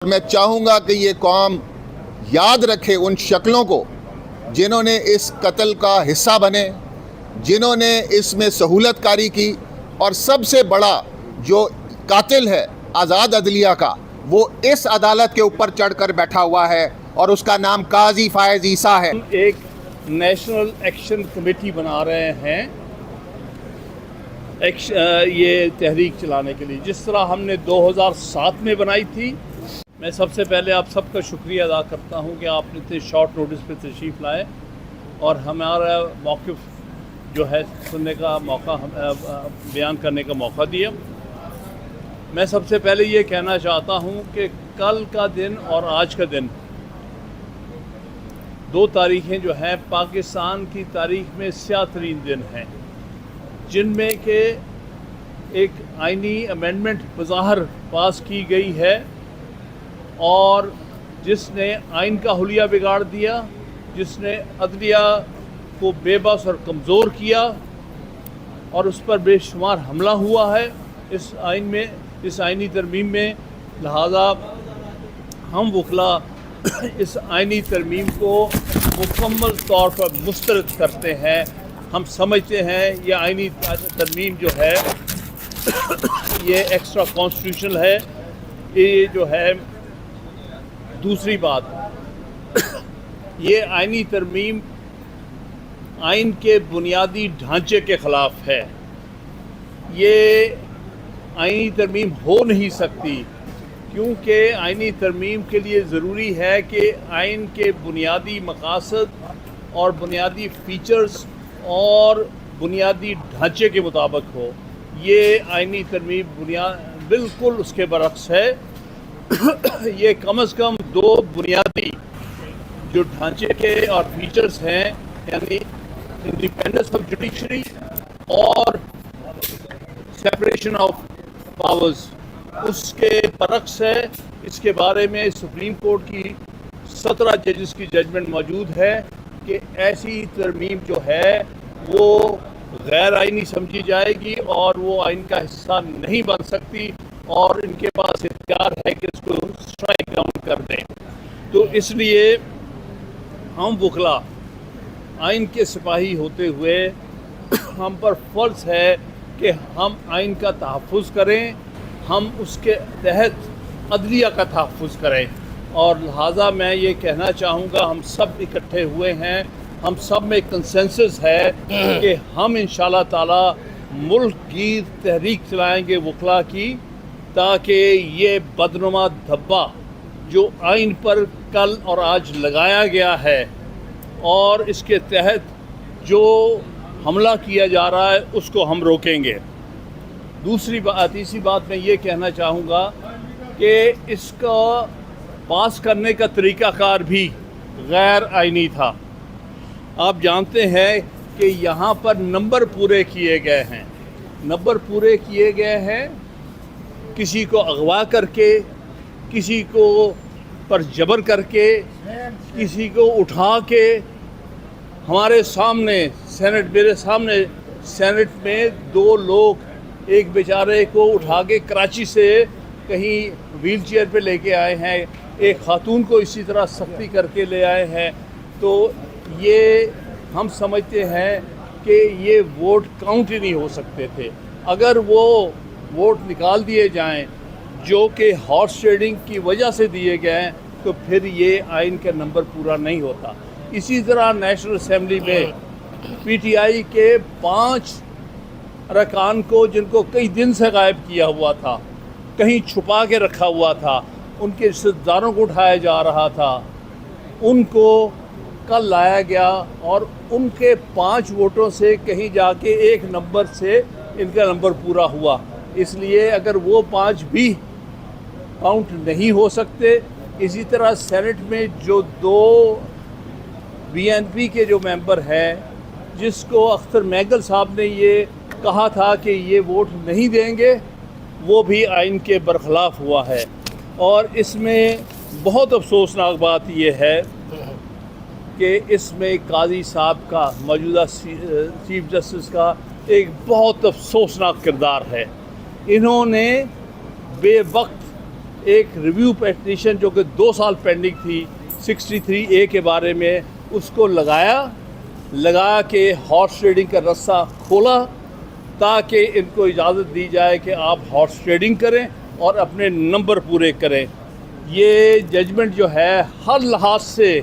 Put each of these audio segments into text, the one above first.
میں چاہوں گا کہ یہ قوم یاد رکھے ان شکلوں کو جنہوں نے اس قتل کا حصہ بنے، جنہوں نے اس میں سہولت کاری کی، اور سب سے بڑا جو قاتل ہے آزاد عدلیہ کا، وہ اس عدالت کے اوپر چڑھ کر بیٹھا ہوا ہے اور اس کا نام قاضی فائز عیسیٰ ہے۔ ایک نیشنل ایکشن کمیٹی بنا رہے ہیں یہ تحریک چلانے کے لیے، جس طرح ہم نے 2007 میں بنائی تھی۔ میں سب سے پہلے آپ سب کا شکریہ ادا کرتا ہوں کہ آپ نے اتنے شارٹ نوٹس پہ تشریف لائے اور ہمارا موقف جو ہے سننے کا موقع، بیان کرنے کا موقع دیا۔ میں سب سے پہلے یہ کہنا چاہتا ہوں کہ کل کا دن اور آج کا دن، دو تاریخیں جو ہیں پاکستان کی تاریخ میں سیاہ ترین دن ہیں، جن میں کہ ایک آئینی امینڈمنٹ بظاہر پاس کی گئی ہے اور جس نے آئین کا حلیہ بگاڑ دیا، جس نے عدلیہ کو بے بس اور کمزور کیا اور اس پر بے شمار حملہ ہوا ہے اس آئینی ترمیم میں۔ لہذا ہم وکلا اس آئینی ترمیم کو مکمل طور پر مسترد کرتے ہیں۔ ہم سمجھتے ہیں یہ آئینی ترمیم جو ہے یہ ایکسٹرا کانسٹیٹیوشنل ہے۔ یہ جو ہے دوسری بات، یہ آئینی ترمیم آئین کے بنیادی ڈھانچے کے خلاف ہے۔ یہ آئینی ترمیم ہو نہیں سکتی کیونکہ آئینی ترمیم کے لیے ضروری ہے کہ آئین کے بنیادی مقاصد اور بنیادی فیچرز اور بنیادی ڈھانچے کے مطابق ہو۔ یہ آئینی ترمیم بالکل اس کے برعکس ہے۔ یہ کم از کم دو بنیادی جو ڈھانچے کے اور فیچرز ہیں، یعنی انڈیپینڈنس آف جوڈیشری اور سیپریشن آف پاورز، اس کے برعکس ہے۔ اس کے بارے میں سپریم کورٹ کی 17 ججز کی ججمنٹ موجود ہے کہ ایسی ترمیم جو ہے وہ غیر آئینی سمجھی جائے گی اور وہ آئین کا حصہ نہیں بن سکتی، اور ان کے پاس اختیار ہے کہ اس کو اسٹرائک ڈاؤن کر دیں۔ تو اس لیے ہم وکلا آئین کے سپاہی ہوتے ہوئے ہم پر فرض ہے کہ ہم آئین کا تحفظ کریں، ہم اس کے تحت عدلیہ کا تحفظ کریں، اور لہٰذا میں یہ کہنا چاہوں گا ہم سب اکٹھے ہوئے ہیں، ہم سب میں کنسنسس ہے کہ ہم انشاءاللہ تعالی ملک کی تحریک چلائیں گے وکلا کی، تاکہ یہ بدنما دھبا جو آئین پر کل اور آج لگایا گیا ہے اور اس کے تحت جو حملہ کیا جا رہا ہے اس کو ہم روکیں گے۔ تیسری بات میں یہ کہنا چاہوں گا کہ اس کا پاس کرنے کا طریقہ کار بھی غیر آئینی تھا۔ آپ جانتے ہیں کہ یہاں پر نمبر پورے کیے گئے ہیں، کسی کو اغوا کر کے، کسی کو پر جبر کر کے، کسی کو اٹھا کے ہمارے سامنے میرے سامنے سینٹ میں دو لوگ، ایک بیچارے کو اٹھا کے کراچی سے کہیں ویل چیئر پہ لے کے آئے ہیں، ایک خاتون کو اسی طرح سختی کر کے لے آئے ہیں۔ تو یہ ہم سمجھتے ہیں کہ یہ ووٹ کاؤنٹ ہی نہیں ہو سکتے تھے۔ اگر وہ ووٹ نکال دیے جائیں جو کہ ہارس ٹریڈنگ کی وجہ سے دیے گئے ہیں، تو پھر یہ آئین کا نمبر پورا نہیں ہوتا۔ اسی طرح نیشنل اسمبلی میں پی ٹی آئی کے 5 ارکان کو، جن کو کئی دن سے غائب کیا ہوا تھا، کہیں چھپا کے رکھا ہوا تھا، ان کے رشتہ داروں کو اٹھایا جا رہا تھا، ان کو کل لایا گیا اور ان کے 5 ووٹوں سے کہیں جا کے 1 نمبر سے ان کا نمبر پورا ہوا۔ اس لیے اگر وہ 5 بھی کاؤنٹ نہیں ہو سکتے، اسی طرح سینٹ میں جو 2 بی این پی کے جو ممبر ہیں، جس کو اختر میگل صاحب نے یہ کہا تھا کہ یہ ووٹ نہیں دیں گے، وہ بھی آئین کے برخلاف ہوا ہے۔ اور اس میں بہت افسوسناک بات یہ ہے کہ اس میں قاضی صاحب کا، موجودہ چیف جسٹس کا ایک بہت افسوسناک کردار ہے۔ انہوں نے بے وقت ایک ریویو پیٹیشن جو کہ 2 سال پینڈنگ تھی 63A کے بارے میں، اس کو لگا کے ہارس ٹریڈنگ کا رستہ کھولا تاکہ ان کو اجازت دی جائے کہ آپ ہارس ٹریڈنگ کریں اور اپنے نمبر پورے کریں۔ یہ ججمنٹ جو ہے ہر لحاظ سے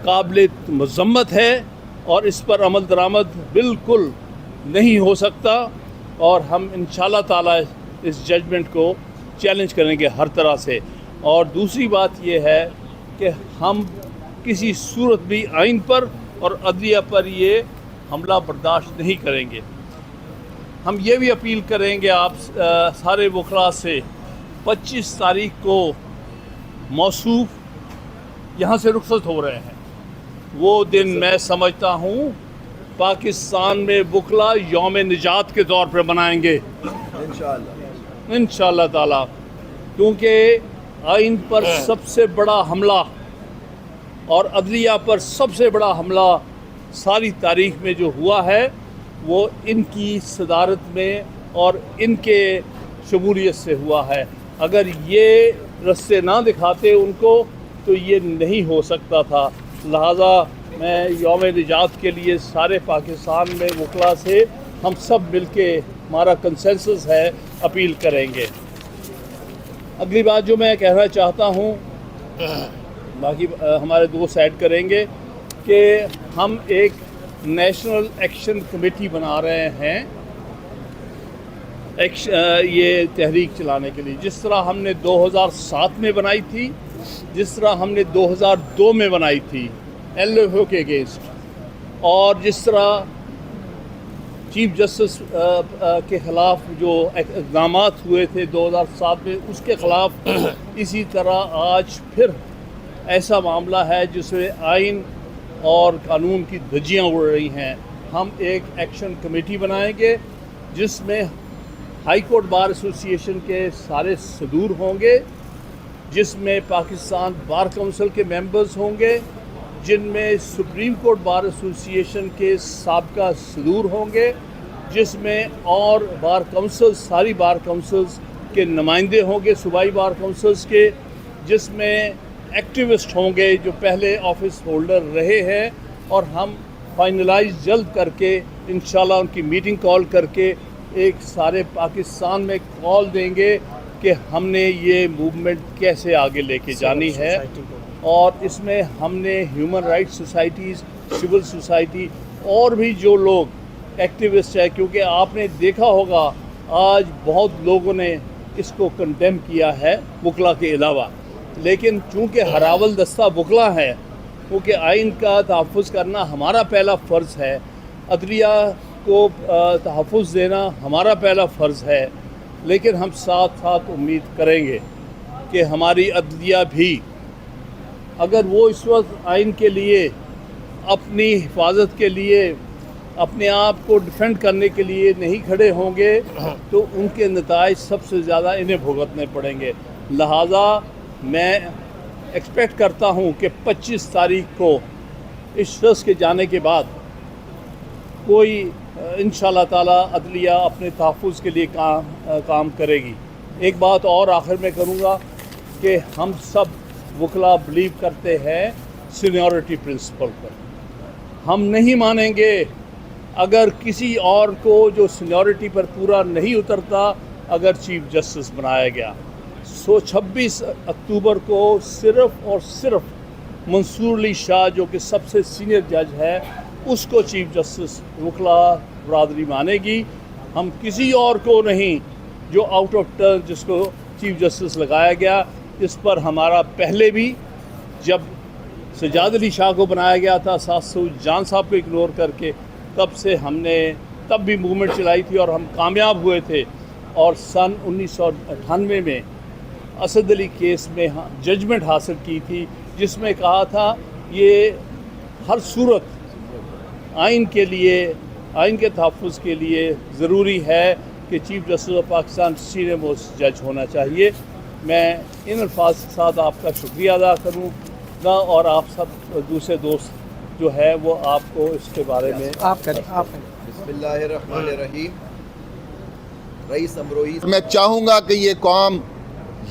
قابل مذمت ہے اور اس پر عمل درآمد بالکل نہیں ہو سکتا، اور ہم انشاءاللہ تعالی اس ججمنٹ کو چیلنج کریں گے ہر طرح سے۔ اور دوسری بات یہ ہے کہ ہم کسی صورت بھی آئین پر اور عدلیہ پر یہ حملہ برداشت نہیں کریں گے۔ ہم یہ بھی اپیل کریں گے آپ سارے وکلاء سے، 25 تاریخ کو موصوف یہاں سے رخصت ہو رہے ہیں۔ وہ دن میں سمجھتا ہوں پاکستان میں وکلاء یوم نجات کے طور پر منائیں گے انشاءاللہ تعالی، کیونکہ آئین پر سب سے بڑا حملہ اور عدلیہ پر سب سے بڑا حملہ ساری تاریخ میں جو ہوا ہے وہ ان کی صدارت میں اور ان کے شمولیت سے ہوا ہے۔ اگر یہ رستے نہ دکھاتے ان کو تو یہ نہیں ہو سکتا تھا۔ لہٰذا میں یوم نجات کے لیے سارے پاکستان میں وکلاء سے ہم سب مل کے، ہمارا کنسنسس ہے، اپیل کریں گے۔ اگلی بات جو میں کہنا چاہتا ہوں، باقی ہمارے دوست ایڈ کریں گے، کہ ہم ایک نیشنل ایکشن کمیٹی بنا رہے ہیں یہ تحریک چلانے کے لیے، جس طرح ہم نے 2007 میں بنائی تھی، جس طرح ہم نے 2002 میں بنائی تھی LFO کے اگینسٹ، اور جس طرح چیف جسٹس کے خلاف جو اقدامات ہوئے تھے 2007 میں، اس کے خلاف اسی طرح آج پھر ایسا معاملہ ہے جس میں آئین اور قانون کی دھجیاں اڑ رہی ہیں۔ ہم ایک ایکشن کمیٹی بنائیں گے جس میں ہائی کورٹ بار ایسوسی ایشن کے سارے صدور ہوں گے، جس میں پاکستان بار کونسل کے ممبرز ہوں گے، جن میں سپریم کورٹ بار ایسوسی ایشن کے سابقہ صدور ہوں گے، جس میں اور بار کونسلز، ساری بار کونسلز کے نمائندے ہوں گے، صوبائی بار کونسلز کے، جس میں ایکٹیوسٹ ہوں گے جو پہلے آفس ہولڈر رہے ہیں، اور ہم فائنلائز جلد کر کے انشاءاللہ ان کی میٹنگ کال کر کے ایک سارے پاکستان میں کال دیں گے کہ ہم نے یہ موومنٹ کیسے آگے لے کے جانی ہے۔ اور اس میں ہم نے human rights societies, civil society اور بھی جو لوگ ایکٹیوسٹ ہیں، کیونکہ آپ نے دیکھا ہوگا آج بہت لوگوں نے اس کو کنڈیم کیا ہے وکلاء کے علاوہ، لیکن چونکہ ہراول دستہ وکلاء ہیں، کیونکہ آئین کا تحفظ کرنا ہمارا پہلا فرض ہے، عدلیہ کو تحفظ دینا ہمارا پہلا فرض ہے، لیکن ہم ساتھ ساتھ امید کریں گے کہ ہماری عدلیہ بھی، اگر وہ اس وقت آئین کے لیے، اپنی حفاظت کے لیے، اپنے آپ کو ڈیفینڈ کرنے کے لیے نہیں کھڑے ہوں گے تو ان کے نتائج سب سے زیادہ انہیں بھگتنے پڑیں گے۔ لہٰذا میں ایکسپیکٹ کرتا ہوں کہ 25 تاریخ کو اس شخص کے جانے کے بعد کوئی انشاءاللہ تعالی عدلیہ اپنے تحفظ کے لیے کام کرے گی۔ ایک بات اور آخر میں کروں گا کہ ہم سب وکلاء بلیو کرتے ہیں سینیورٹی پرنسپل پر۔ ہم نہیں مانیں گے اگر کسی اور کو جو سینیورٹی پر پورا نہیں اترتا اگر چیف جسٹس بنایا گیا۔ 26 اکتوبر کو صرف اور صرف منصور علی شاہ جو کہ سب سے سینئر جج ہے، اس کو چیف جسٹس وکلاء برادری مانے گی۔ ہم کسی اور کو نہیں، جو آؤٹ آف ٹرن جس کو چیف جسٹس لگایا گیا، اس پر ہمارا پہلے بھی جب سجاد علی شاہ کو بنایا گیا تھا ساسود جان صاحب کو اگنور کر کے، تب سے ہم نے تب بھی موومنٹ چلائی تھی اور ہم کامیاب ہوئے تھے۔ اور سن 1998 میں اسد علی کیس میں ججمنٹ حاصل کی تھی جس میں کہا تھا یہ ہر صورت آئین کے لیے، آئین کے تحفظ کے لیے ضروری ہے کہ chief justice of Pakistan senior most جج ہونا چاہیے۔ میں ان الفاظ کے ساتھ آپ کا شکریہ ادا کروں گا، اور آپ سب دوسرے دوست جو ہے وہ آپ کو اس کے بارے میں آپ کریں۔ بسم اللہ الرحمن الرحیم۔ رئیس امروہی، میں چاہوں گا کہ یہ قوم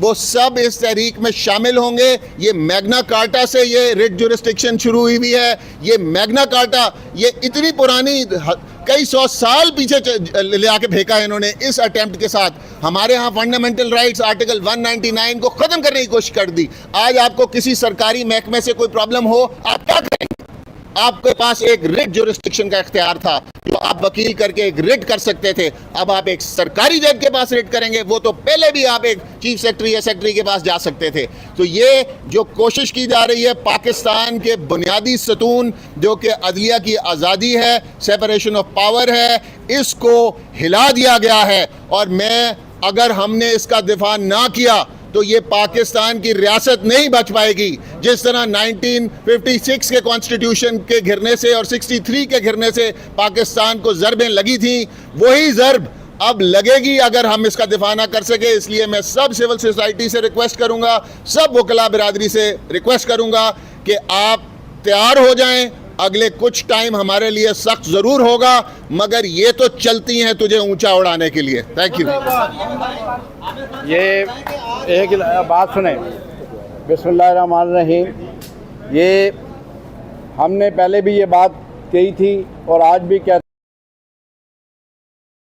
وہ سب اس تحریک میں شامل ہوں گے. یہ میگنا کارٹا سے یہ ریٹ جورسڈکشن شروع ہوئی ہوئی ہے. یہ میگنا کارٹا یہ اتنی پرانی کئی سو سال پیچھے لے آ کے پھینکا ہے انہوں نے اس اٹیمپٹ کے ساتھ. ہمارے ہاں فنڈامنٹل رائٹس آرٹیکل 199 کو ختم کرنے کی کوشش کر دی. آج آپ کو کسی سرکاری محکمے سے کوئی پرابلم ہو آپ کیا کریں گے؟ آپ کے پاس ایک ریٹ جورسڈکشن کا اختیار تھا جو آپ وکیل کر کے ایک ریٹ کر سکتے تھے. اب آپ ایک سرکاری جج کے پاس ریٹ کریں گے. وہ تو پہلے بھی آپ ایک چیف سیکرٹری یا سیکرٹری کے پاس جا سکتے تھے. تو یہ جو کوشش کی جا رہی ہے پاکستان کے بنیادی ستون جو کہ عدلیہ کی آزادی ہے, سیپریشن آف پاور ہے, اس کو ہلا دیا گیا ہے. اور اگر ہم نے اس کا دفاع نہ کیا تو یہ پاکستان کی ریاست نہیں بچ پائے گی. جس طرح 1956 کے کانسٹیٹیوشن کے گرنے سے اور 63 کے گرنے سے پاکستان کو ضربیں لگی تھیں, وہی ضرب اب لگے گی اگر ہم اس کا دفاع نہ کر سکے. اس لیے میں سب سول سوسائٹی سے ریکویسٹ کروں گا, سب وکلاء برادری سے ریکویسٹ کروں گا کہ آپ تیار ہو جائیں. اگلے کچھ ٹائم ہمارے لیے سخت ضرور ہوگا, مگر یہ تو چلتی ہیں تجھے اونچا اڑانے کے لیے. Thank you. یہ ایک بات سنیں, بسم اللہ الرحمن الرحیم. یہ ہم نے پہلے بھی یہ بات کہی تھی اور آج بھی کہتے